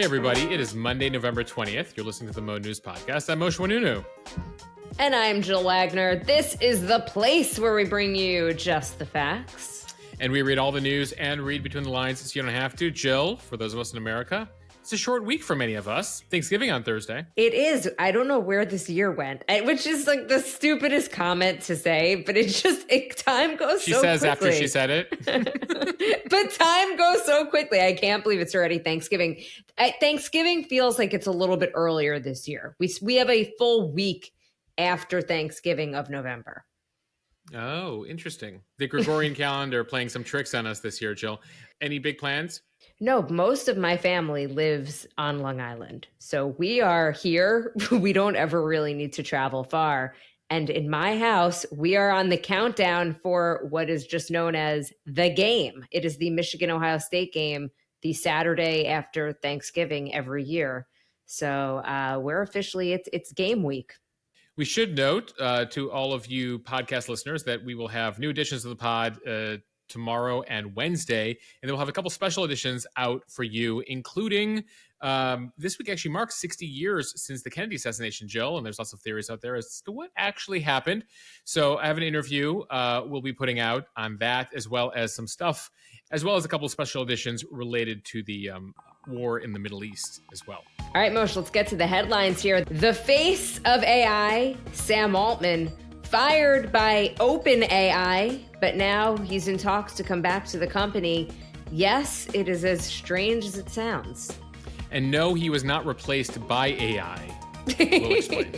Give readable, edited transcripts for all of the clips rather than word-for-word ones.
everybody. It is Monday, November 20th. You're listening to the Mo News Podcast. I'm Moshe Wanunu. And I'm Jill Wagner. This is the place where we bring you just the facts. And we read all the news and read between the lines so you don't have to. Jill, for those of us in America, it's a short week for many of us. Thanksgiving on Thursday. It is. I don't know where this year went, which is like the stupidest comment to say, but time goes she so quickly. She says after she said it. But time goes so quickly. I can't believe it's already Thanksgiving. Thanksgiving feels like it's a little bit earlier this year. We have a full week after Thanksgiving of November. Oh, interesting. The Gregorian calendar playing some tricks on us this year, Jill. Any big plans? No, most of my family lives on Long Island. So we are here. We don't ever really need to travel far. And in my house, we are on the countdown for what is just known as the game. It is the Michigan-Ohio State game, the Saturday after Thanksgiving every year. So we're officially, it's game week. We should note to all of you podcast listeners that we will have new editions of the pod tomorrow and Wednesday, and then we'll have a couple special editions out for you, including this week actually marks 60 years since the Kennedy assassination, Jill, and there's lots of theories out there as to what actually happened. So I have an interview we'll be putting out on that, as well as some stuff, as well as a couple of special editions related to the war in the Middle East as well. All right, Moshe, let's get to the headlines here. The face of AI, Sam Altman, fired by OpenAI, but now he's in talks to come back to the company. Yes, it is as strange as it sounds. And no, he was not replaced by AI. We'll explain.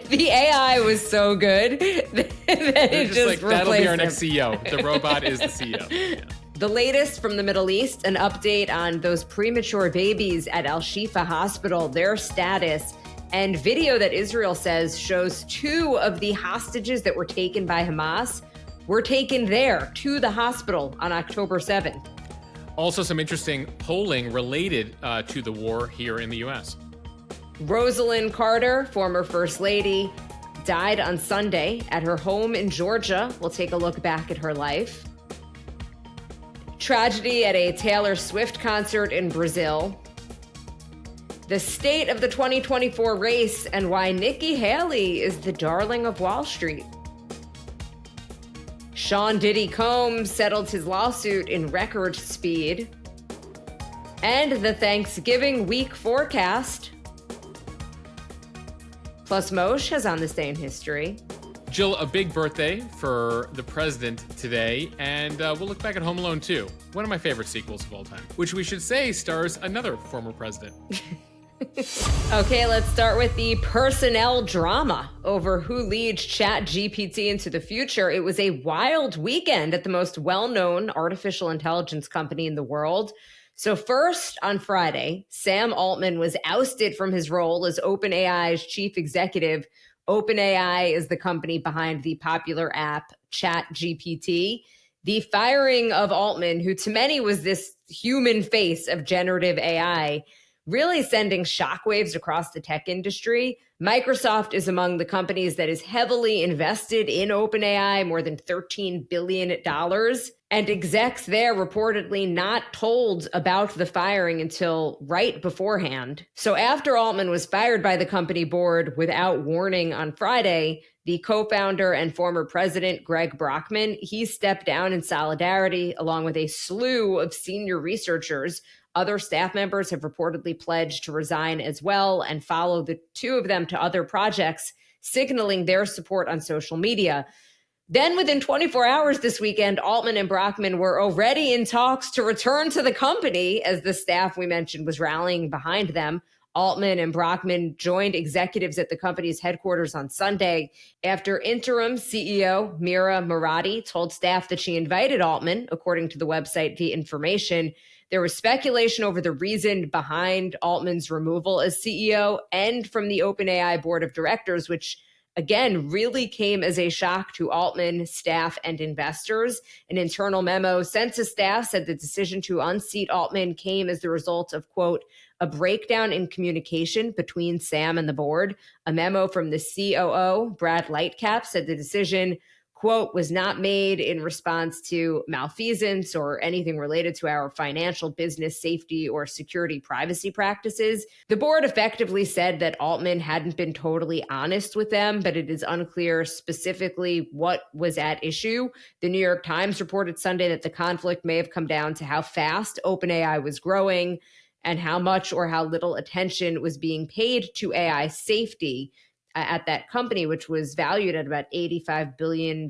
The AI was so good that it just like, that'll be our next him. CEO. The robot is the CEO. Yeah. The latest from the Middle East, an update on those premature babies at Al-Shifa Hospital, their status, and video that Israel says shows two of the hostages that were taken by Hamas were taken there to the hospital on October 7th. Also, some interesting polling related to the war here in the U.S. Rosalynn Carter, former First Lady, died on Sunday at her home in Georgia. We'll take a look back at her life. Tragedy at a Taylor Swift concert in Brazil. The state of the 2024 race and why Nikki Haley is the darling of Wall Street. Sean Diddy Combs settled his lawsuit in record speed. And the Thanksgiving week forecast. Plus, Moshe has on this day in history. Jill, a big birthday for the president today, and we'll look back at Home Alone 2, one of my favorite sequels of all time, which we should say stars another former president. Okay, let's start with the personnel drama over who leads ChatGPT into the future. It was a wild weekend at the most well-known artificial intelligence company in the world. So first, on Friday, Sam Altman was ousted from his role as OpenAI's chief executive. OpenAI is the company behind the popular app ChatGPT. The firing of Altman, who to many was this human face of generative AI, really sending shockwaves across the tech industry. Microsoft is among the companies that is heavily invested in OpenAI, more than $13 billion. And execs there reportedly not told about the firing until right beforehand. So after Altman was fired by the company board without warning on Friday, the co-founder and former president, Greg Brockman, he stepped down in solidarity along with a slew of senior researchers. Other staff members have reportedly pledged to resign as well and follow the two of them to other projects, signaling their support on social media. Then within 24 hours this weekend, Altman and Brockman were already in talks to return to the company as the staff we mentioned was rallying behind them. Altman and Brockman joined executives at the company's headquarters on Sunday after interim CEO Mira Murati told staff that she invited Altman, according to the website The Information. There was speculation over the reason behind Altman's removal as CEO and from the OpenAI board of directors, which again really came as a shock to Altman, staff, and investors. An internal memo sent to staff said the decision to unseat Altman came as the result of, quote, a breakdown in communication between Sam and the board. A memo from the COO, Brad Lightcap, said the decision, quote, was not made in response to malfeasance or anything related to our financial, business, safety, or security privacy practices. The board effectively said that Altman hadn't been totally honest with them, but it is unclear specifically what was at issue. The New York Times reported Sunday that the conflict may have come down to how fast OpenAI was growing and how much or how little attention was being paid to AI safety at that company, which was valued at about $85 billion.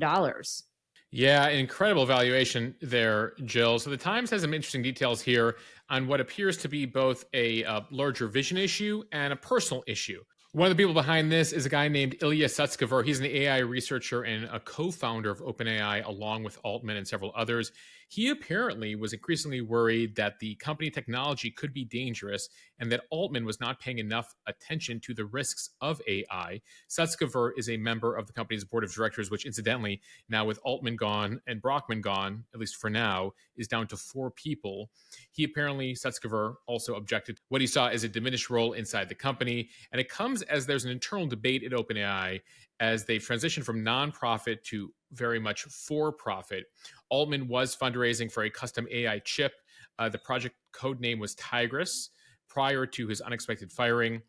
Yeah, an incredible valuation there, Jill. So the Times has some interesting details here on what appears to be both a larger vision issue and a personal issue. One of the people behind this is a guy named Ilya Sutskever. He's an AI researcher and a co-founder of OpenAI, along with Altman and several others. He apparently was increasingly worried that the company technology could be dangerous and that Altman was not paying enough attention to the risks of AI. Sutskever is a member of the company's board of directors, which incidentally, now with Altman gone and Brockman gone, at least for now, is down to 4 people. He apparently, Sutskever, also objected to what he saw as a diminished role inside the company. And it comes as there's an internal debate at OpenAI as they've transitioned from nonprofit to very much for-profit. Altman was fundraising for a custom AI chip. The project code name was Tigris prior to his unexpected firing.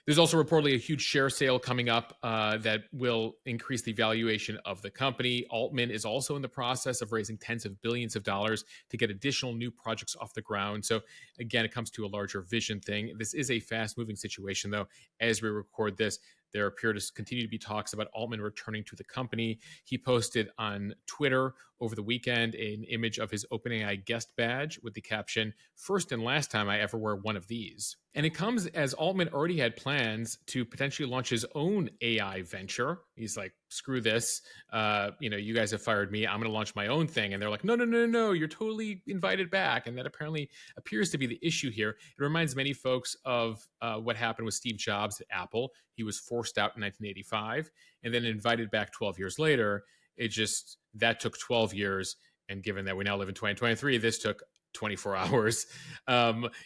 There's also reportedly a huge share sale coming up that will increase the valuation of the company. Altman is also in the process of raising tens of billions of dollars to get additional new projects off the ground. So again, it comes to a larger vision thing. This is a fast-moving situation, though. As we record this, there appear to continue to be talks about Altman returning to the company. He posted on Twitter over the weekend an image of his OpenAI guest badge with the caption, "First and last time I ever wear one of these." And it comes as Altman already had plans to potentially launch his own AI venture. He's like, screw this. You guys have fired me. I'm going to launch my own thing. And they're like, no, you're totally invited back. And that apparently appears to be the issue here. It reminds many folks of what happened with Steve Jobs at Apple. He was forced out in 1985 and then invited back 12 years later. That took 12 years. And given that we now live in 2023, this took 24 hours.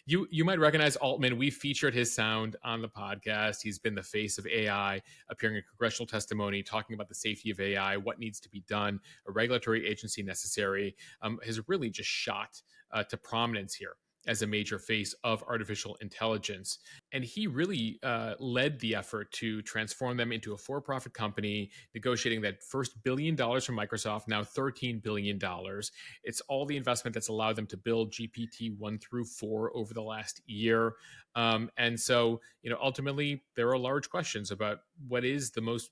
You might recognize Altman. We featured his sound on the podcast. He's been the face of AI, appearing in congressional testimony, talking about the safety of AI, what needs to be done, a regulatory agency necessary, has really just shot to prominence here as a major face of artificial intelligence. And he really led the effort to transform them into a for-profit company, negotiating that first $1 billion from Microsoft, now $13 billion. It's all the investment that's allowed them to build GPT-1 through 4 over the last year. And so, ultimately, there are large questions about what is the most,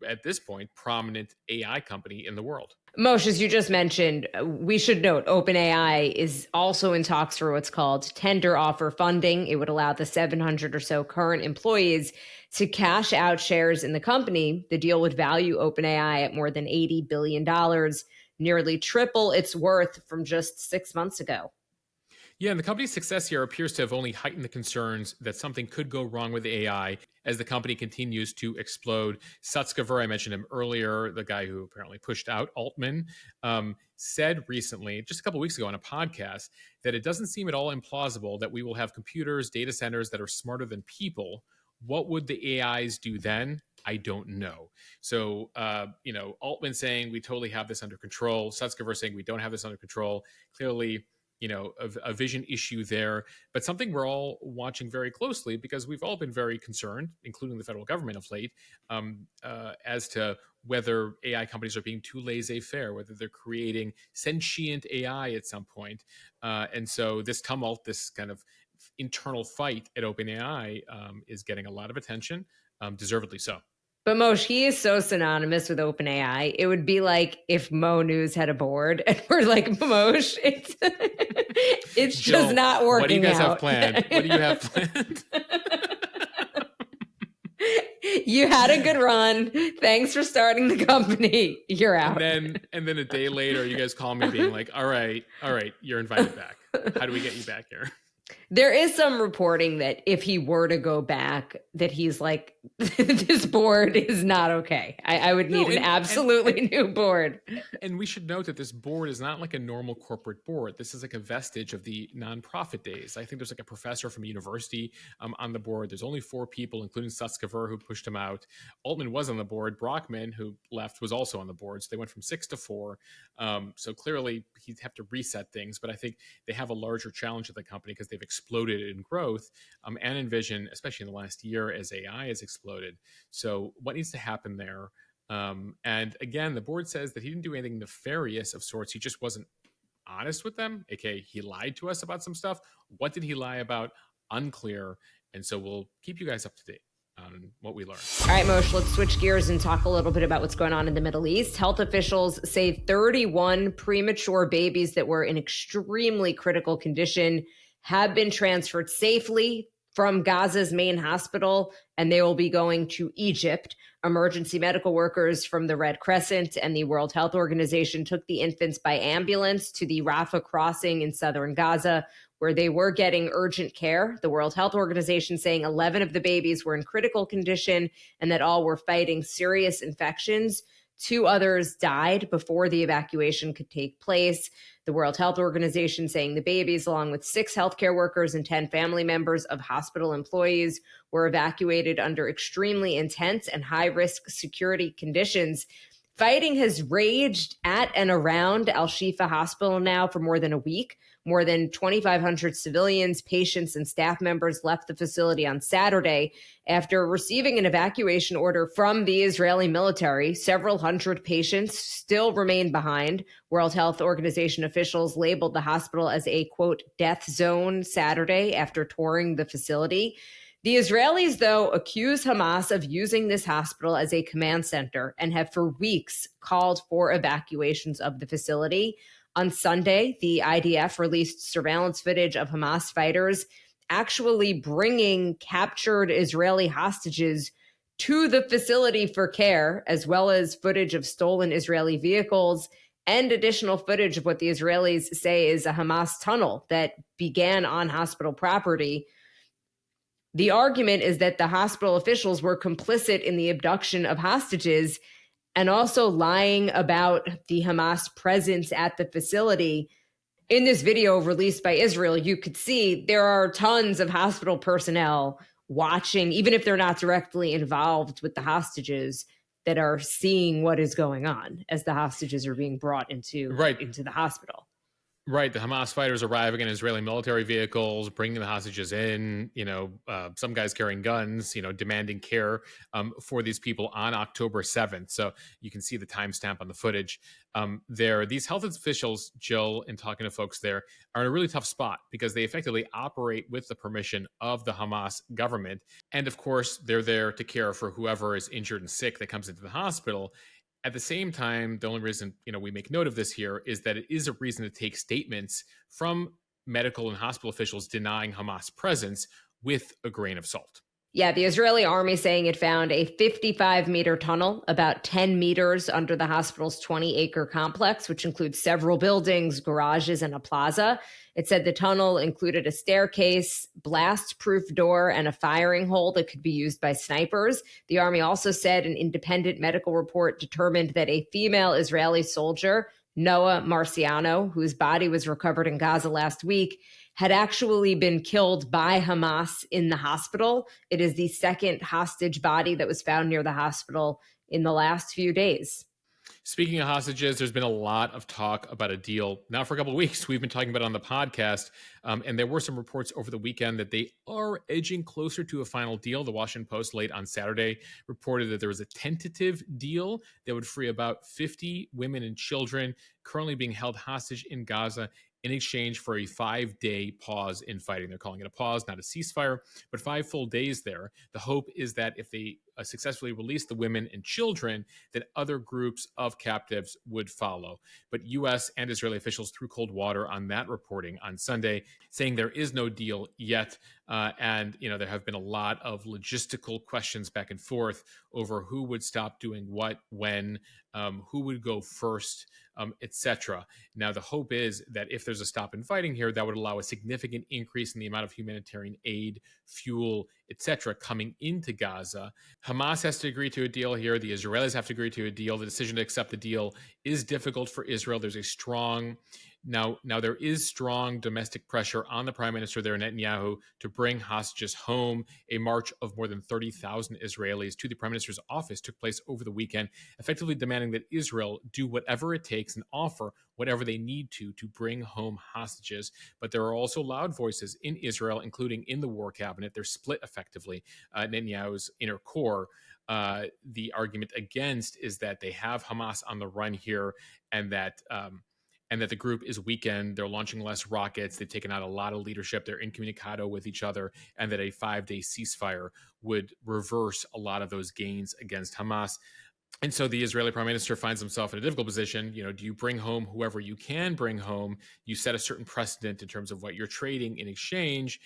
at this point, prominent AI company in the world. Moshe, as you just mentioned, we should note OpenAI is also in talks for what's called tender offer funding. It would allow the 700 or so current employees to cash out shares in the company. The deal would value OpenAI at more than $80 billion, nearly triple its worth from just 6 months ago. Yeah, and the company's success here appears to have only heightened the concerns that something could go wrong with AI as the company continues to explode. Sutskever, I mentioned him earlier, the guy who apparently pushed out Altman, said recently, just a couple weeks ago on a podcast, that it doesn't seem at all implausible that we will have computers, data centers that are smarter than people. What would the AIs do then? I don't know. So, Altman saying we totally have this under control. Sutskever saying we don't have this under control. Clearly, a vision issue there, but something we're all watching very closely because we've all been very concerned, including the federal government of late, as to whether AI companies are being too laissez-faire, whether they're creating sentient AI at some point. And so this tumult, this kind of internal fight at OpenAI is getting a lot of attention, deservedly so. But Moshe, he is so synonymous with OpenAI. It would be like if Mo News had a board and we're like, Moshe, it's Jill, just not working out. What do you guys have planned? What do you have planned? You had a good run. Thanks for starting the company. You're out. And then a day later, you guys call me being like, all right, you're invited back. How do we get you back here? There is some reporting that if he were to go back, that he's like, this board is not okay. I would need an absolutely new board. And we should note that this board is not like a normal corporate board. This is like a vestige of the nonprofit days. I think there's like a professor from a university on the board. There's only 4 people, including Sutskever, who pushed him out. Altman was on the board. Brockman, who left, was also on the board. So they went from 6 to 4. So clearly he'd have to reset things. But I think they have a larger challenge at the company because they've exploded in growth and in vision, especially in the last year as AI has exploded. So what needs to happen there? And again, the board says that he didn't do anything nefarious of sorts. He just wasn't honest with them. Okay, he lied to us about some stuff. What did he lie about? Unclear. And so we'll keep you guys up to date on what we learned. All right, Moshe, let's switch gears and talk a little bit about what's going on in the Middle East. Health officials say 31 premature babies that were in extremely critical condition have been transferred safely from Gaza's main hospital, and they will be going to Egypt. Emergency medical workers from the Red Crescent and the World Health Organization took the infants by ambulance to the Rafah crossing in southern Gaza, where they were getting urgent care. The World Health Organization saying 11 of the babies were in critical condition and that all were fighting serious infections. 2 others died before the evacuation could take place. The World Health Organization saying the babies, along with 6 healthcare workers and 10 family members of hospital employees, were evacuated under extremely intense and high-risk security conditions. Fighting has raged at and around Al-Shifa Hospital now for more than a week. More than 2,500 civilians, patients, and staff members left the facility on Saturday after receiving an evacuation order from the Israeli military. Several hundred patients still remain behind. World Health Organization officials labeled the hospital as a, quote, death zone Saturday after touring the facility. The Israelis, though, accuse Hamas of using this hospital as a command center and have for weeks called for evacuations of the facility. On Sunday, the IDF released surveillance footage of Hamas fighters actually bringing captured Israeli hostages to the facility for care, as well as footage of stolen Israeli vehicles and additional footage of what the Israelis say is a Hamas tunnel that began on hospital property. The argument is that the hospital officials were complicit in the abduction of hostages and also lying about the Hamas presence at the facility. In this video released by Israel, you could see there are tons of hospital personnel watching, even if they're not directly involved with the hostages, that are seeing what is going on as the hostages are being brought into the hospital. Right. The Hamas fighters arriving in Israeli military vehicles, bringing the hostages in, some guys carrying guns, demanding care for these people on October 7th. So you can see the timestamp on the footage there. These health officials, Jill, in talking to folks there, are in a really tough spot because they effectively operate with the permission of the Hamas government. And of course, they're there to care for whoever is injured and sick that comes into the hospital. At the same time, the only reason we make note of this here is that it is a reason to take statements from medical and hospital officials denying Hamas presence with a grain of salt. Yeah, the Israeli army saying it found a 55-meter tunnel about 10 meters under the hospital's 20-acre complex, which includes several buildings, garages, and a plaza. It said the tunnel included a staircase, blast-proof door, and a firing hole that could be used by snipers. The army also said an independent medical report determined that a female Israeli soldier, Noah Marciano, whose body was recovered in Gaza last week, had actually been killed by Hamas in the hospital. It is the second hostage body that was found near the hospital in the last few days. Speaking of hostages, there's been a lot of talk about a deal now for a couple of weeks. We've been talking about it on the podcast, and there were some reports over the weekend that they are edging closer to a final deal. The Washington Post late on Saturday reported that there was a tentative deal that would free about 50 women and children currently being held hostage in Gaza in exchange for a 5-day pause in fighting. They're calling it a pause, not a ceasefire, but 5 full days there. The hope is that if they successfully release the women and children, that other groups of captives would follow. But U.S. and Israeli officials threw cold water on that reporting on Sunday, saying there is no deal yet. And there have been a lot of logistical questions back and forth over who would stop doing what, when, who would go first, etc. Now, the hope is that if there's a stop in fighting here, that would allow a significant increase in the amount of humanitarian aid, fuel, etc., coming into Gaza. Hamas has to agree to a deal here. The Israelis have to agree to a deal. The decision to accept the deal is difficult for Israel. There's a strong now there is strong domestic pressure on the prime minister there, Netanyahu, to bring hostages home. A march of more than 30,000 Israelis to the prime minister's office took place over the weekend, effectively demanding that Israel do whatever it takes and offer whatever they need to bring home hostages. But there are also loud voices in Israel, including in the war cabinet. They're split effectively. Netanyahu's inner core. The argument against is that they have Hamas on the run here, and that the group is weakened. They're launching less rockets. They've taken out a lot of leadership. They're incommunicado with each other, and that a 5-day ceasefire would reverse a lot of those gains against Hamas. And so the Israeli prime minister finds himself in a difficult position. Do you bring home whoever you can bring home? You set a certain precedent in terms of what you're trading in exchange.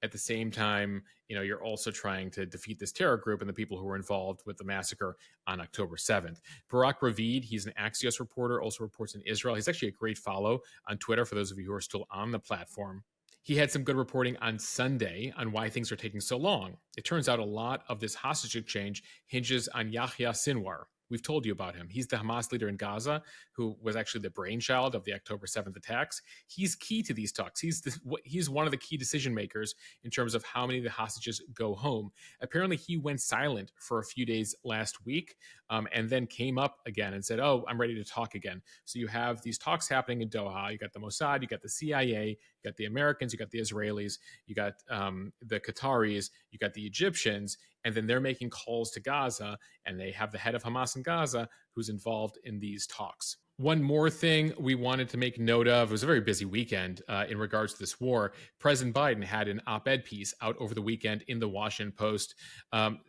At the same time, you're also trying to defeat this terror group and the people who were involved with the massacre on October 7th. Barak Ravid, he's an Axios reporter, also reports in Israel. He's actually a great follow on Twitter for those of you who are still on the platform. He had some good reporting on Sunday on why things are taking so long. It turns out a lot of this hostage exchange hinges on Yahya Sinwar. We've told you about him. He's the Hamas leader in Gaza, who was actually the brainchild of the October 7th attacks. He's key to these talks. He's one of the key decision makers in terms of how many of the hostages go home. Apparently, he went silent for a few days last week, and then came up again and said, "Oh, I'm ready to talk again." So you have these talks happening in Doha. You got the Mossad, you got the CIA, you got the Americans, you got the Israelis, you got the Qataris, you got the Egyptians, and then they're making calls to Gaza, and they have the head of Hamas in Gaza who's involved in these talks. One more thing we wanted to make note of, it was a very busy weekend in regards to this war. President Biden had an op-ed piece out over the weekend in the Washington Post,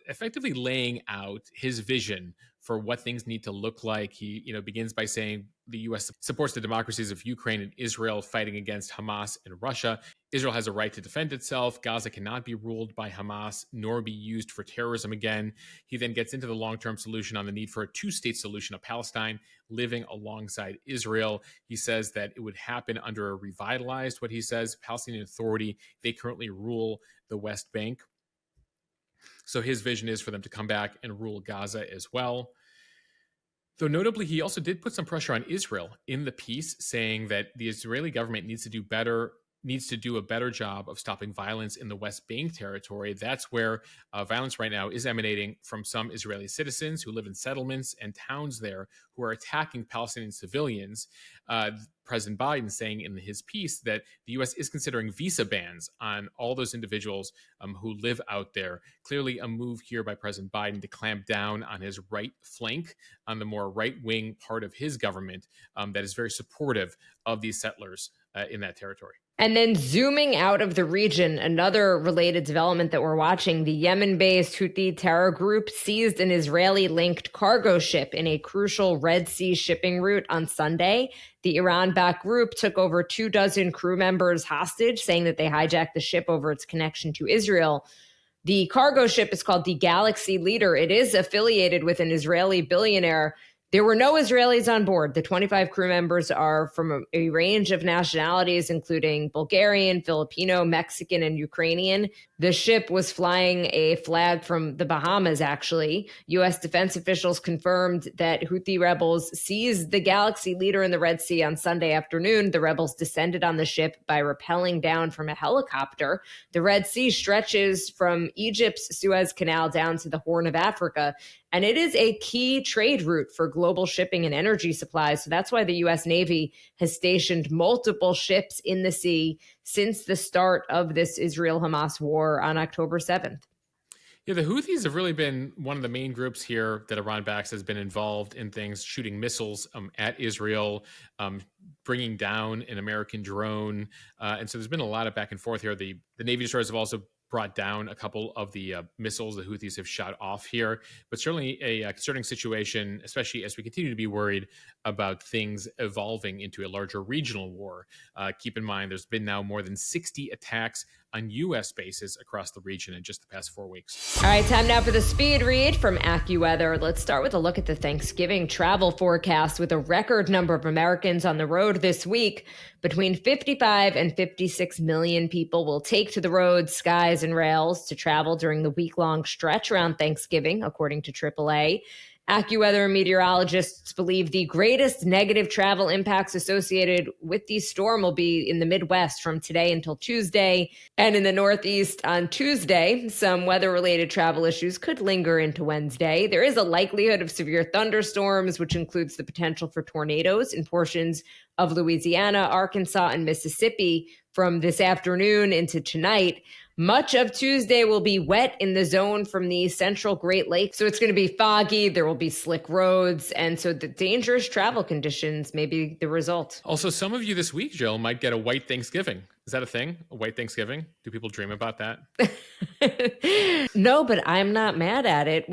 effectively laying out his vision for what things need to look like. He begins by saying the U.S. supports the democracies of Ukraine and Israel fighting against Hamas and Russia. Israel has a right to defend itself. Gaza cannot be ruled by Hamas nor be used for terrorism again. He then gets into the long-term solution on the need for a two-state solution of Palestine living alongside Israel. He says that it would happen under a revitalized, what he says, Palestinian Authority. They currently rule the West Bank. So his vision is for them to come back and rule Gaza as well. Though notably, he also did put some pressure on Israel in the piece, saying that the Israeli government needs to do a better job of stopping violence in the West Bank territory. That's where violence right now is emanating from some Israeli citizens who live in settlements and towns there who are attacking Palestinian civilians. President Biden saying in his piece that the U.S. is considering visa bans on all those individuals who live out there. Clearly a move here by President Biden to clamp down on his right flank, on the more right-wing part of his government that is very supportive of these settlers in that territory. And then zooming out of the region, another related development that we're watching, the Yemen-based Houthi terror group seized an Israeli-linked cargo ship in a crucial Red Sea shipping route on Sunday. The Iran-backed group took over 24 crew members hostage, saying that they hijacked the ship over its connection to Israel. The cargo ship is called the Galaxy Leader. It is affiliated with an Israeli billionaire. There were no Israelis on board. The 25 crew members are from a range of nationalities, including Bulgarian, Filipino, Mexican, and Ukrainian. The ship was flying a flag from the Bahamas, actually. U.S. defense officials confirmed that Houthi rebels seized the Galaxy Leader in the Red Sea on Sunday afternoon. The rebels descended on the ship by rappelling down from a helicopter. The Red Sea stretches from Egypt's Suez Canal down to the Horn of Africa, and it is a key trade route for global shipping and energy supplies. So that's why the U.S. Navy has stationed multiple ships in the sea since the start of this Israel-Hamas war on October 7th. Yeah, the Houthis have really been one of the main groups here that Iran backs, has been involved in things, shooting missiles at Israel, bringing down an American drone. And so there's been a lot of back and forth here. The Navy destroyers have also brought down a couple of the missiles the Houthis have shot off here, but certainly a concerning situation, especially as we continue to be worried about things evolving into a larger regional war. Keep in mind, there's been now more than 60 attacks on U.S. bases across the region in just the past 4 weeks. All right, time now for the speed read from AccuWeather. Let's start with a look at the Thanksgiving travel forecast with a record number of Americans on the road this week. Between 55 and 56 million people will take to the roads, skies, and rails to travel during the week-long stretch around Thanksgiving, according to AAA. AccuWeather meteorologists believe the greatest negative travel impacts associated with the storm will be in the Midwest from today until Tuesday, and in the Northeast on Tuesday. Some weather-related travel issues could linger into Wednesday. There is a likelihood of severe thunderstorms, which includes the potential for tornadoes in portions of Louisiana, Arkansas, and Mississippi from this afternoon into tonight. Much of Tuesday will be wet in the zone from the central Great Lakes. So it's going to be foggy. There will be slick roads. And so the dangerous travel conditions may be the result. Also, some of you this week, Jill, might get a white Thanksgiving. Is that a thing? A white Thanksgiving? Do people dream about that? No, but I'm not mad at it.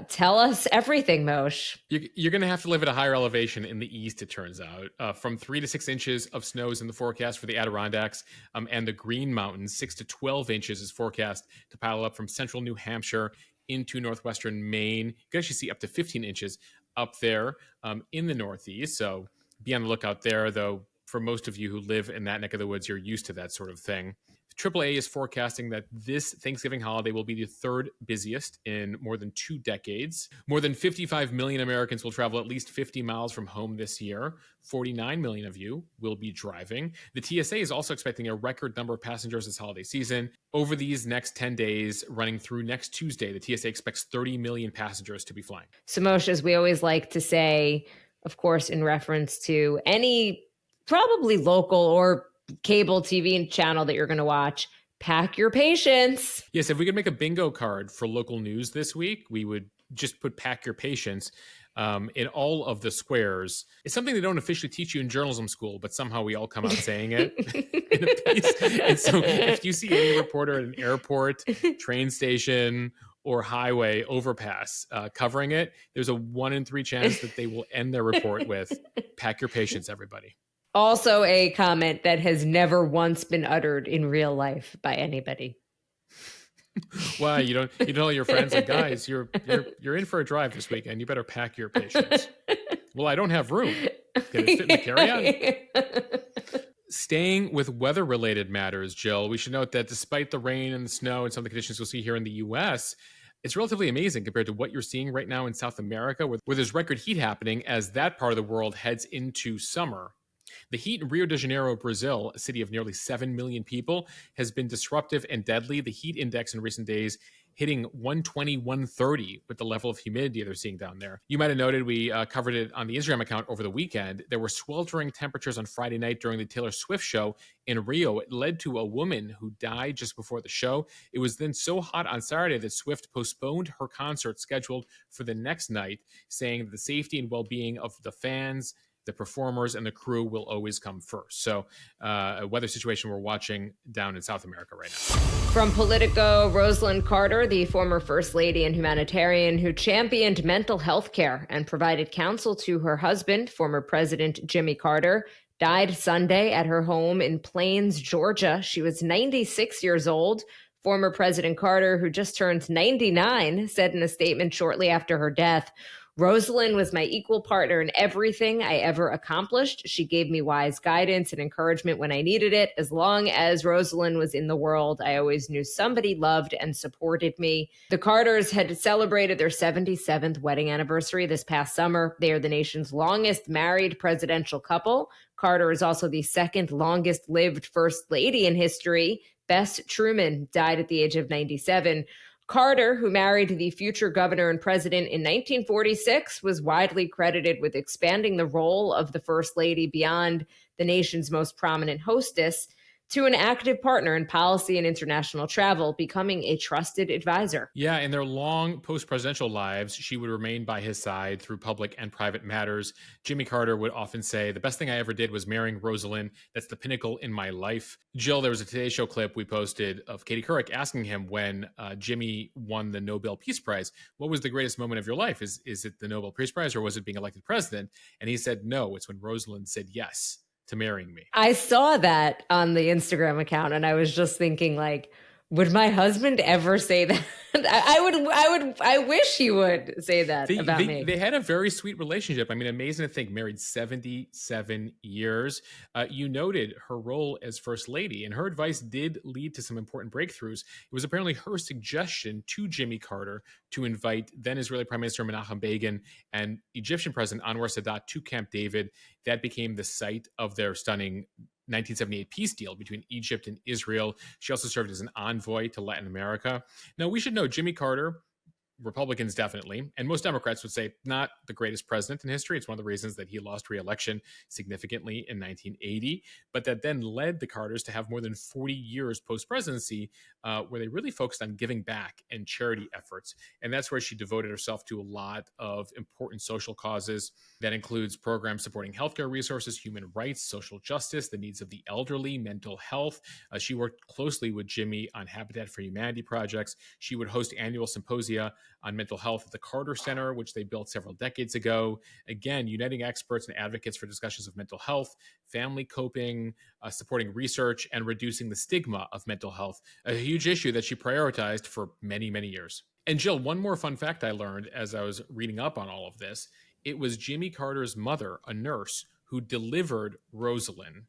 Tell us everything, Moshe. You're going to have to live at a higher elevation in the east, it turns out. From 3 to 6 inches of snow is in the forecast for the Adirondacks and the Green Mountains. 6 to 12 inches is forecast to pile up from central New Hampshire into northwestern Maine. You can actually see up to 15 inches up there in the northeast. So be on the lookout there, though. For most of you who live in that neck of the woods, you're used to that sort of thing. AAA is forecasting that this Thanksgiving holiday will be the third busiest in more than 2 decades. More than 55 million Americans will travel at least 50 miles from home this year. 49 million of you will be driving. The TSA is also expecting a record number of passengers this holiday season. Over these next 10 days, running through next Tuesday, the TSA expects 30 million passengers to be flying. So, Moshe, as we always like to say, of course, in reference to any probably local or cable TV channel that you're going to watch, pack your patience. Yes, if we could make a bingo card for local news this week, we would just put pack your patience in all of the squares. It's something they don't officially teach you in journalism school, but somehow we all come out saying it in a piece. And so if you see any reporter at an airport, train station, or highway overpass covering it, there's a 1 in 3 chance that they will end their report with, pack your patience, everybody. Also a comment that has never once been uttered in real life by anybody. Why you tell your friends, like, guys, you're in for a drive this weekend. You better pack your patience. Well, I don't have room. Can it fit in the carry-on? Staying with weather-related matters, Jill, we should note that despite the rain and the snow and some of the conditions you'll see here in the U.S., it's relatively amazing compared to what you're seeing right now in South America, where there's record heat happening as that part of the world heads into summer. The heat in Rio de Janeiro, Brazil, a city of nearly 7 million people, has been disruptive and deadly. The heat index in recent days hitting 120, 130 with the level of humidity they're seeing down there. You might have noted we covered it on the Instagram account over the weekend. There were sweltering temperatures on Friday night during the Taylor Swift show in Rio. It led to a woman who died just before the show. It was then so hot on Saturday that Swift postponed her concert scheduled for the next night, saying that the safety and well-being of the fans, the performers, and the crew will always come first. So a weather situation we're watching down in South America right now. From Politico, Rosalynn Carter, the former First Lady and humanitarian who championed mental health care and provided counsel to her husband, former President Jimmy Carter, died Sunday at her home in Plains, Georgia. She was 96 years old. Former President Carter, who just turned 99, said in a statement shortly after her death, "Rosalynn was my equal partner in everything I ever accomplished. She gave me wise guidance and encouragement when I needed it. As long as Rosalynn was in the world, I always knew somebody loved and supported me." The Carters had celebrated their 77th wedding anniversary this past summer. They are the nation's longest married presidential couple. Carter is also the second longest lived First Lady in history. Bess Truman died at the age of 97. Carter, who married the future governor and president in 1946, was widely credited with expanding the role of the First Lady beyond the nation's most prominent hostess. to an active partner in policy and international travel, becoming a trusted advisor. Yeah, in their long post-presidential lives, she would remain by his side through public and private matters. Jimmy Carter would often say, "The best thing I ever did was marrying Rosalynn. That's the pinnacle in my life." Jill, there was a Today Show clip we posted of Katie Couric asking him when Jimmy won the Nobel Peace Prize, what was the greatest moment of your life? Is it the Nobel Peace Prize or was it being elected president? And he said, no, it's when Rosalynn said yes to marrying me. I saw that on the Instagram account and I was just thinking, like, would my husband ever say that? I wish he would say that about me. They had a very sweet relationship. I mean, amazing to think, married 77 years. You noted her role as first lady, and her advice did lead to some important breakthroughs. It was apparently her suggestion to Jimmy Carter to invite then Israeli Prime Minister Menachem Begin and Egyptian President Anwar Sadat to Camp David. That became the site of their stunning 1978 peace deal between Egypt and Israel. She also served as an envoy to Latin America. Now, we should know Jimmy Carter, Republicans definitely, and most Democrats would say not the greatest president in history. It's one of the reasons that he lost re-election significantly in 1980, but that then led the Carters to have more than 40 years post-presidency where they really focused on giving back and charity efforts. And that's where she devoted herself to a lot of important social causes. That includes programs supporting healthcare resources, human rights, social justice, the needs of the elderly, mental health. She worked closely with Jimmy on Habitat for Humanity projects. She would host annual symposia on mental health at the Carter Center, which they built several decades ago. Again, uniting experts and advocates for discussions of mental health, family coping, supporting research, and reducing the stigma of mental health, a huge issue that she prioritized for many, many years. And Jill, one more fun fact I learned as I was reading up on all of this, it was Jimmy Carter's mother, a nurse, who delivered Rosalynn.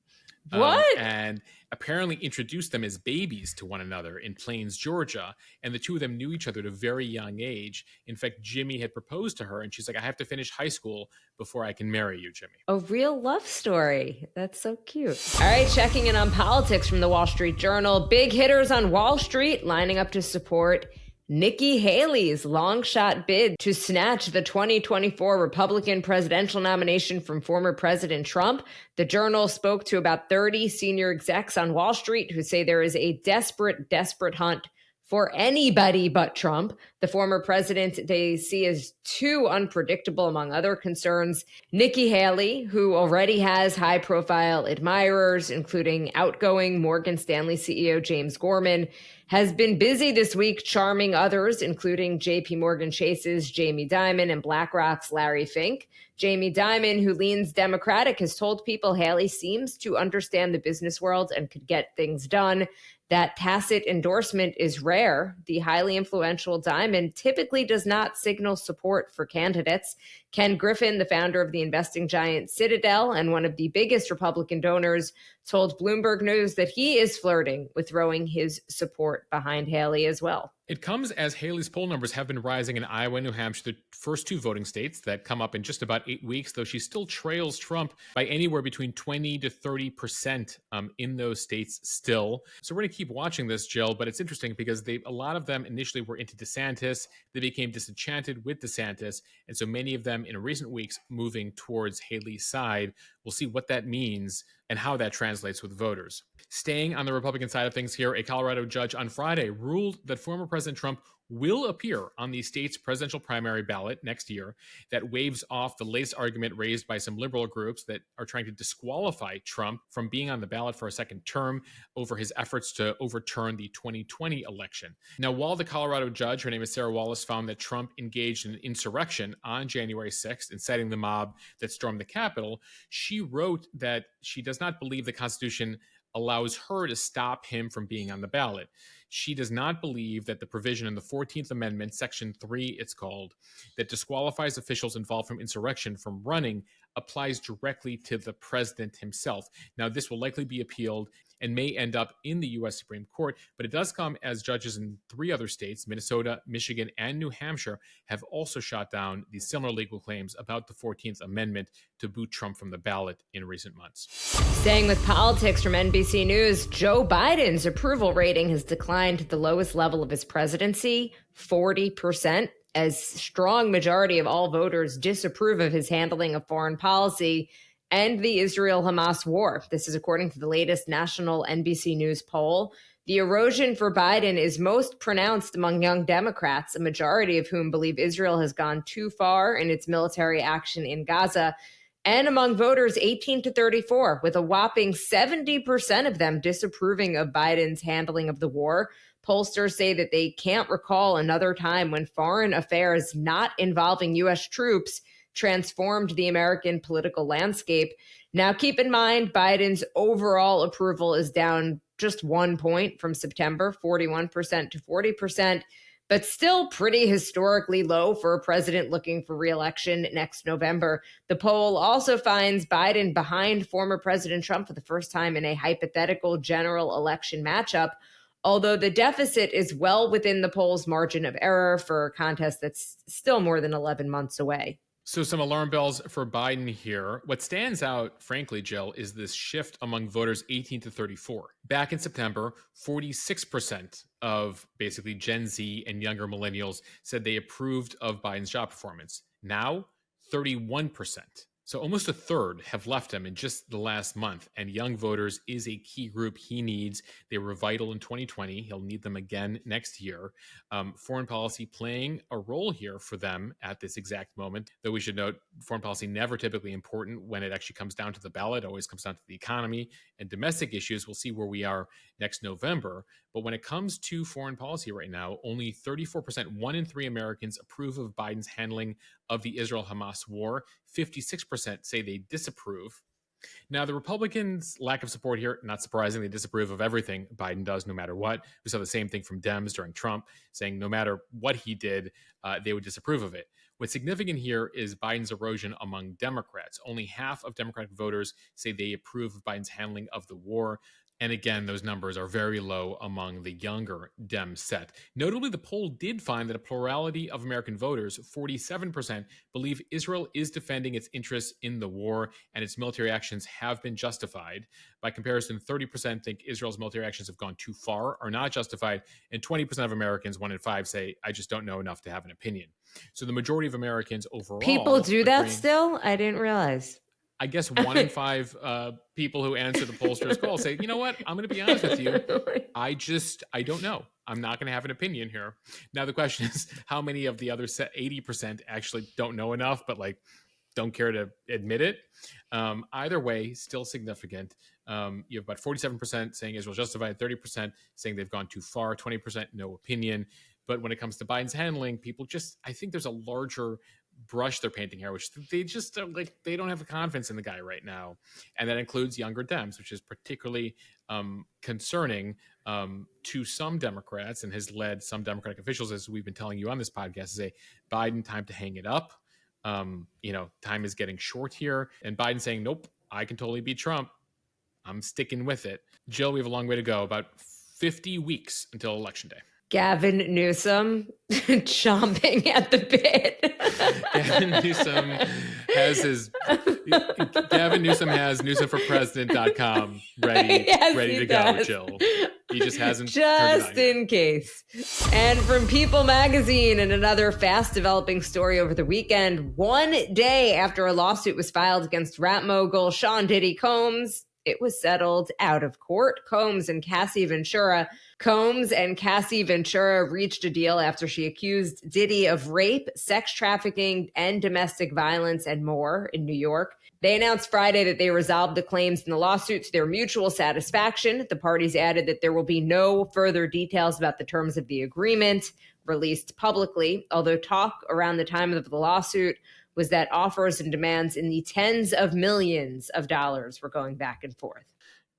What? And apparently introduced them as babies to one another in Plains, Georgia. And the two of them knew each other at a very young age. In fact, Jimmy had proposed to her and she's like, I have to finish high school before I can marry you, Jimmy. A real love story. That's so cute. All right, checking in on politics from the Wall Street Journal. Big hitters on Wall Street lining up to support Nikki Haley's long shot bid to snatch the 2024 Republican presidential nomination from former President Trump. The Journal spoke to about 30 senior execs on Wall Street who say there is a desperate hunt for anybody but Trump. The former president they see as too unpredictable, among other concerns. Nikki Haley, who already has high-profile admirers, including outgoing Morgan Stanley CEO James Gorman, has been busy this week charming others, including JP Morgan Chase's Jamie Dimon and BlackRock's Larry Fink. Jamie Dimon, who leans Democratic, has told people Haley seems to understand the business world and could get things done. That tacit endorsement is rare. The highly influential Dimon typically does not signal support for candidates. Ken Griffin, the founder of the investing giant Citadel and one of the biggest Republican donors, told Bloomberg News that he is flirting with throwing his support behind Haley as well. It comes as Haley's poll numbers have been rising in Iowa and New Hampshire, the first two voting states that come up in just about 8 weeks, though she still trails Trump by anywhere between 20 to 30% in those states still. So we're going to keep watching this, Jill, but it's interesting because a lot of them initially were into DeSantis. They became disenchanted with DeSantis. And so many of them in recent weeks moving towards Haley's side. We'll see what that means and how that translates with voters. Staying on the Republican side of things here, a Colorado judge on Friday ruled that former President Trump will appear on the state's presidential primary ballot next year. That waves off the latest argument raised by some liberal groups that are trying to disqualify Trump from being on the ballot for a second term over his efforts to overturn the 2020 election. Now, while the Colorado judge, her name is Sarah Wallace, found that Trump engaged in an insurrection on January 6th, inciting the mob that stormed the Capitol, she wrote that she does not believe the Constitution allows her to stop him from being on the ballot. She does not believe that the provision in the 14th Amendment, Section 3, it's called, that disqualifies officials involved from insurrection from running applies directly to the president himself. Now, this will likely be appealed and may end up in the U.S. Supreme Court, but it does come as judges in 3 other states, Minnesota, Michigan, and New Hampshire, have also shot down these similar legal claims about the 14th Amendment to boot Trump from the ballot in recent months. Staying with politics from NBC News, Joe Biden's approval rating has declined to the lowest level of his presidency, 40%, as strong majority of all voters disapprove of his handling of foreign policy. end the Israel-Hamas war. This is according to the latest national NBC News poll. The erosion for Biden is most pronounced among young Democrats, a majority of whom believe Israel has gone too far in its military action in Gaza, and among voters 18 to 34, with a whopping 70% of them disapproving of Biden's handling of the war. Pollsters say that they can't recall another time when foreign affairs not involving U.S. troops transformed the American political landscape. Now, keep in mind, Biden's overall approval is down just 1 point from September, 41% to 40%, but still pretty historically low for a president looking for re-election next November. The poll also finds Biden behind former President Trump for the first time in a hypothetical general election matchup, although the deficit is well within the poll's margin of error for a contest that's still more than 11 months away. So some alarm bells for Biden here. What stands out, frankly, Jill, is this shift among voters 18 to 34. Back in September, 46% of basically Gen Z and younger millennials said they approved of Biden's job performance. Now, 31%. So almost a third have left him in just the last month, and young voters is a key group he needs. They were vital in 2020. He'll need them again next year. Foreign policy playing a role here for them at this exact moment, though we should note foreign policy never typically important when it actually comes down to the ballot. It always comes down to the economy and domestic issues. We'll see where we are next November. But when it comes to foreign policy right now, only 34%, 1 in 3 Americans approve of Biden's handling of the Israel-Hamas war. 56% say they disapprove. Now, the Republicans' lack of support here, not surprising, they disapprove of everything Biden does, no matter what. We saw the same thing from Dems during Trump, saying no matter what he did, they would disapprove of it. What's significant here is Biden's erosion among Democrats. Only half of Democratic voters say they approve of Biden's handling of the war. And again, those numbers are very low among the younger Dem set. Notably, the poll did find that a plurality of American voters, 47%, believe Israel is defending its interests in the war and its military actions have been justified. By comparison, 30% think Israel's military actions have gone too far, are not justified, and 20% of Americans, 1 in 5, say, I just don't know enough to have an opinion. So the majority of Americans overall... People do that still? I didn't realize. I guess 1 in 5 people who answer the pollster's call say, you know what, I'm going to be honest with you. I don't know. I'm not going to have an opinion here. Now, the question is, how many of the other 80% actually don't know enough, but don't care to admit it? Either way, still significant. You have about 47% saying Israel justified, 30% saying they've gone too far, 20% no opinion. But when it comes to Biden's handling, people I think there's a larger brush they're painting here, which they just they don't have confidence in the guy right now. And that includes younger Dems, which is particularly concerning to some Democrats and has led some Democratic officials, as we've been telling you on this podcast, to say, Biden, time to hang it up. Time is getting short here. And Biden saying, nope, I can totally beat Trump. I'm sticking with it. Jill, we have a long way to go, about 50 weeks until Election Day. Gavin Newsom chomping at the bit. Gavin Newsom has newsomforpresident.com ready to go, Jill. He just hasn't. Just in case. And from People magazine, and another fast developing story over the weekend, 1 day after a lawsuit was filed against rap mogul Sean Diddy Combs, it was settled out of court. Combs and Cassie Ventura reached a deal after she accused Diddy of rape, sex trafficking, and domestic violence and more in New York. They announced Friday that they resolved the claims in the lawsuit to their mutual satisfaction. The parties added that there will be no further details about the terms of the agreement released publicly, although talk around the time of the lawsuit was that offers and demands in the tens of millions of dollars were going back and forth.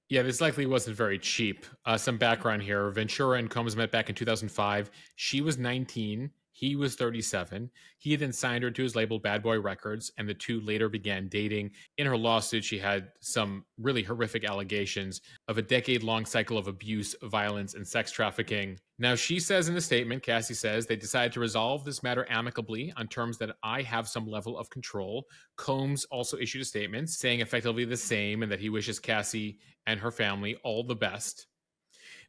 Yeah, this likely wasn't very cheap. Some background here. Ventura and Combs met back in 2005. She was 19. He was 37. He then signed her to his label Bad Boy Records, and the two later began dating. In her lawsuit, she had some really horrific allegations of a decade-long cycle of abuse, violence, and sex trafficking. Now, she says in the statement, Cassie says, they decided to resolve this matter amicably on terms that I have some level of control. Combs also issued a statement saying effectively the same, and that he wishes Cassie and her family all the best.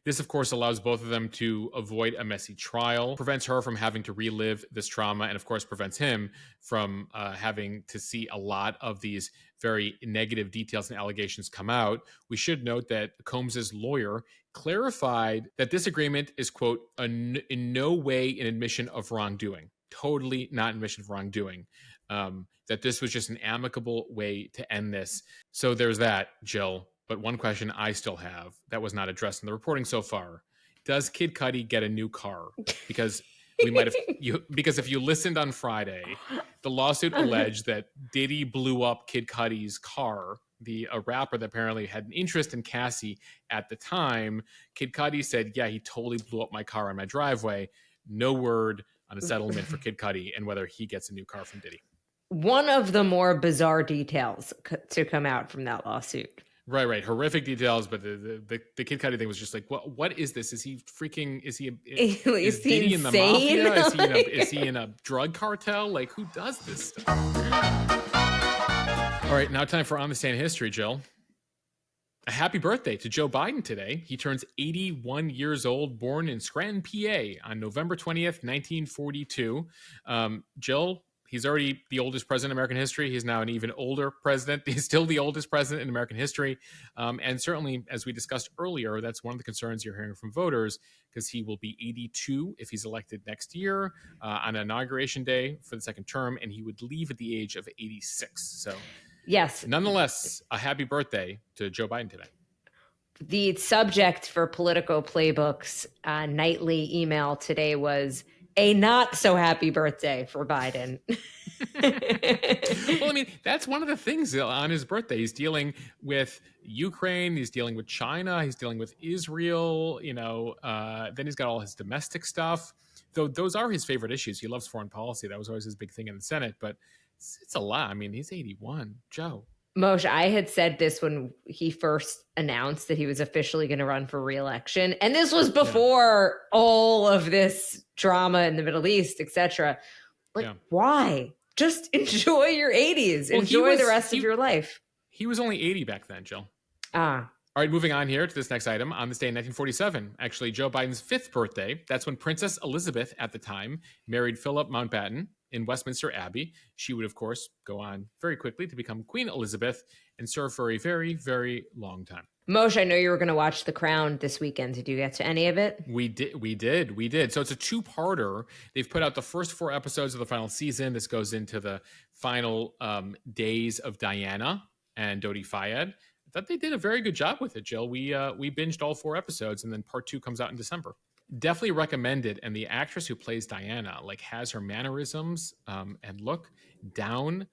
This, of course, allows both of them to avoid a messy trial, prevents her from having to relive this trauma, and, of course, prevents him from having to see a lot of these very negative details and allegations come out. We should note that Combs's lawyer clarified that this agreement is, quote, in no way an admission of wrongdoing. Totally not an admission of wrongdoing. That this was just an amicable way to end this. So there's that, Jill. But one question I still have that was not addressed in the reporting so far: does Kid Cudi get a new car? Because we might have because if you listened on Friday, the lawsuit alleged that Diddy blew up Kid Cudi's car, a rapper that apparently had an interest in Cassie at the time. Kid Cudi said, yeah, he totally blew up my car on my driveway. No word on a settlement for Kid Cudi and whether he gets a new car from Diddy. One of the more bizarre details to come out from that lawsuit. Right. Horrific details, but the Kid Cudi thing was just like, what is this? Is he freaking? Is Diddy insane? In the mafia? Is he in a drug cartel? Like, who does this stuff? All right, now time for On This Day in History, Jill. A happy birthday to Joe Biden today. He turns 81 years old, born in Scranton, PA on November 20th, 1942. Jill, he's already the oldest president in American history. He's now an even older president. He's still the oldest president in American history. And certainly, as we discussed earlier, that's one of the concerns you're hearing from voters, because he will be 82 if he's elected next year on Inauguration Day for the second term, and he would leave at the age of 86. So yes, nonetheless, a happy birthday to Joe Biden today. The subject for Politico Playbook's nightly email today was a not so happy birthday for Biden. Well, I mean, that's one of the things on his birthday. He's dealing with Ukraine. He's dealing with China. He's dealing with Israel. Then he's got all his domestic stuff. Though those are his favorite issues. He loves foreign policy. That was always his big thing in the Senate. But it's a lot. I mean, he's 81. Joe. Moshe, I had said this when he first announced that he was officially going to run for re-election. And this was before all of this drama in the Middle East, etc. Why? Just enjoy your 80s. Well, enjoy the rest of your life. He was only 80 back then, Jill. All right, moving on here to this next item. On this day in 1947, actually Joe Biden's 5th birthday, that's when Princess Elizabeth at the time married Philip Mountbatten in Westminster Abbey. She would, of course, go on very quickly to become Queen Elizabeth and serve for a very, very long time. Moshe, I know you were going to watch The Crown this weekend. Did you get to any of it? We did. So it's a two-parter. They've put out the first 4 episodes of the final season. This goes into the final days of Diana and Dodi Fayed. I thought they did a very good job with it, Jill. We binged all 4 episodes, and then part 2 comes out in December. Definitely recommended. And the actress who plays Diana has her mannerisms and look down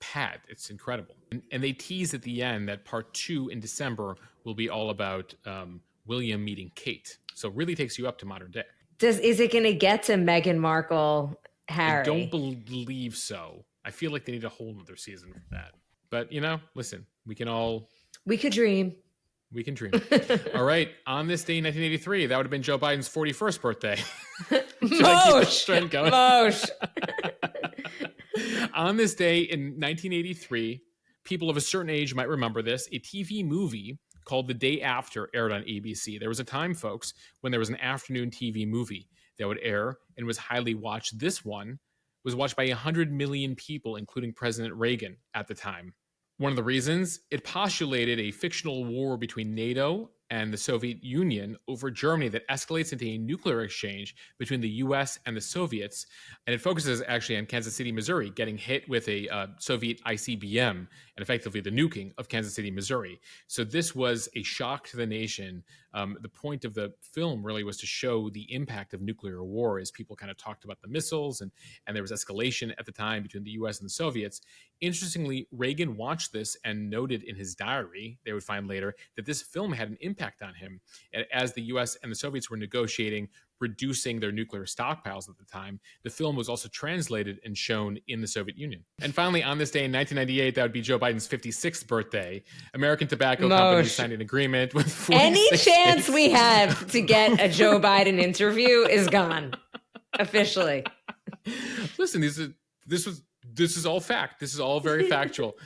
pat. It's incredible. And they tease at the end that part 2 in December will be all about William meeting Kate. So it really takes you up to modern day. Is it going to get to Meghan Markle, Harry? I don't believe so. I feel like they need a whole other season for that. But, listen, we could dream. We can dream. All right. On this day in 1983, that would have been Joe Biden's 41st birthday. Mosh. On this day in 1983, people of a certain age might remember this. A TV movie called The Day After aired on ABC. There was a time, folks, when there was an afternoon TV movie that would air and was highly watched. This one was watched by 100 million people, including President Reagan at the time. One of the reasons, it postulated a fictional war between NATO and the Soviet Union over Germany that escalates into a nuclear exchange between the U.S. and the Soviets. And it focuses actually on Kansas City, Missouri, getting hit with a Soviet ICBM and effectively the nuking of Kansas City, Missouri. So this was a shock to the nation. The point of the film really was to show the impact of nuclear war as people kind of talked about the missiles and there was escalation at the time between the U.S. and the Soviets. Interestingly, Reagan watched this and noted in his diary, they would find later, that this film had an impact on him. As the U.S. and the Soviets were negotiating reducing their nuclear stockpiles at the time, the film was also translated and shown in the Soviet Union. And finally, on this day in 1998, that would be Joe Biden's 56th birthday, American Tobacco Company signed an agreement with 46 Any chance states. We have to get a Joe Biden interview is gone, officially. Listen, this is all fact. This is all very factual.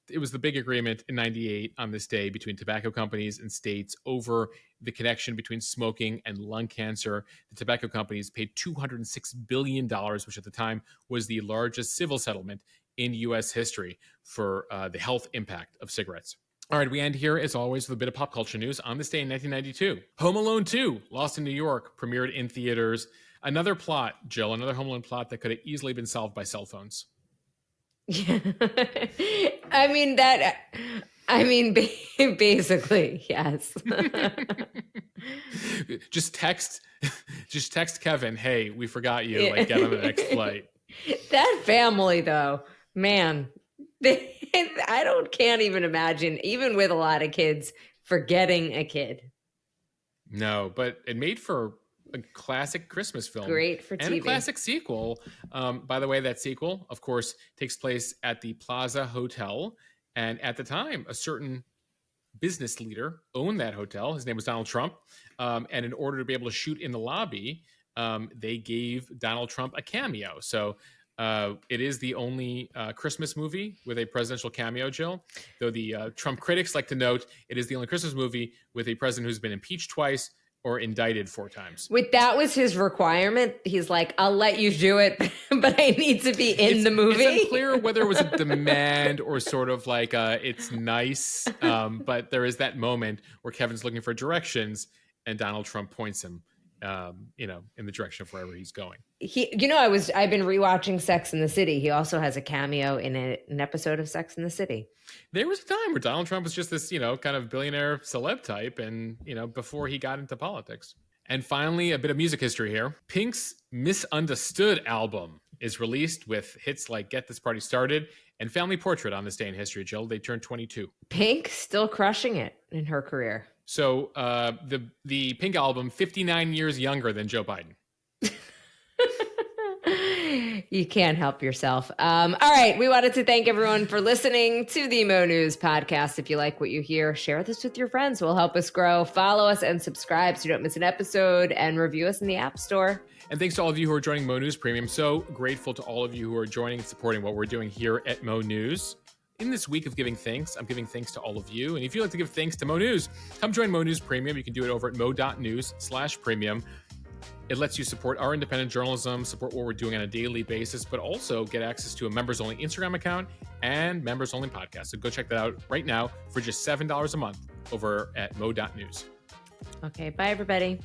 it was the big agreement in 98 on this day between tobacco companies and states over the connection between smoking and lung cancer. The tobacco companies paid $206 billion, which at the time was the largest civil settlement in U.S. history for the health impact of cigarettes. All right, we end here, as always, with a bit of pop culture news. On this day in 1992, Home Alone 2, Lost in New York, premiered in theaters. Another plot, Jill, another Home Alone plot that could have easily been solved by cell phones. Yeah. Basically, yes. just text Kevin, hey, we forgot you, like, get on the next flight. That family, though, man, can't even imagine, even with a lot of kids, forgetting a kid. No, but it made for a classic Christmas film. Great for TV. And a classic sequel. By the way, that sequel, of course, takes place at the Plaza Hotel. And at the time, a certain business leader owned that hotel. His name was Donald Trump. And in order to be able to shoot in the lobby, they gave Donald Trump a cameo. So it is the only Christmas movie with a presidential cameo, Jill. Though the Trump critics like to note it is the only Christmas movie with a president who's been impeached twice or indicted 4 times. That was his requirement. He's like, I'll let you do it, but I need to be in the movie. It's unclear whether it was a demand or sort of like it's nice. But there is that moment where Kevin's looking for directions and Donald Trump points him, in the direction of wherever he's going. I've been rewatching Sex and the City. He also has a cameo in an episode of Sex and the City. There was a time where Donald Trump was just this, kind of billionaire celeb type, and, before he got into politics. And finally, a bit of music history here. Pink's Misunderstood album is released with hits like Get This Party Started and Family Portrait on this day in history, Jill. They turned 22. Pink still crushing it in her career. So the Pink album, 59 years younger than Joe Biden. You can't help yourself. All right. We wanted to thank everyone for listening to the Mo News podcast. If you like what you hear, share this with your friends. It will help us grow. Follow us and subscribe so you don't miss an episode, and review us in the App Store. And thanks to all of you who are joining Mo News Premium. So grateful to all of you who are joining and supporting what we're doing here at Mo News. In this week of giving thanks, I'm giving thanks to all of you. And if you'd like to give thanks to Mo News, come join Mo News Premium. You can do it over at mo.news/premium. It lets you support our independent journalism, support what we're doing on a daily basis, but also get access to a members-only Instagram account and members-only podcast. So go check that out right now for just $7 a month over at mo.news. Okay, bye, everybody.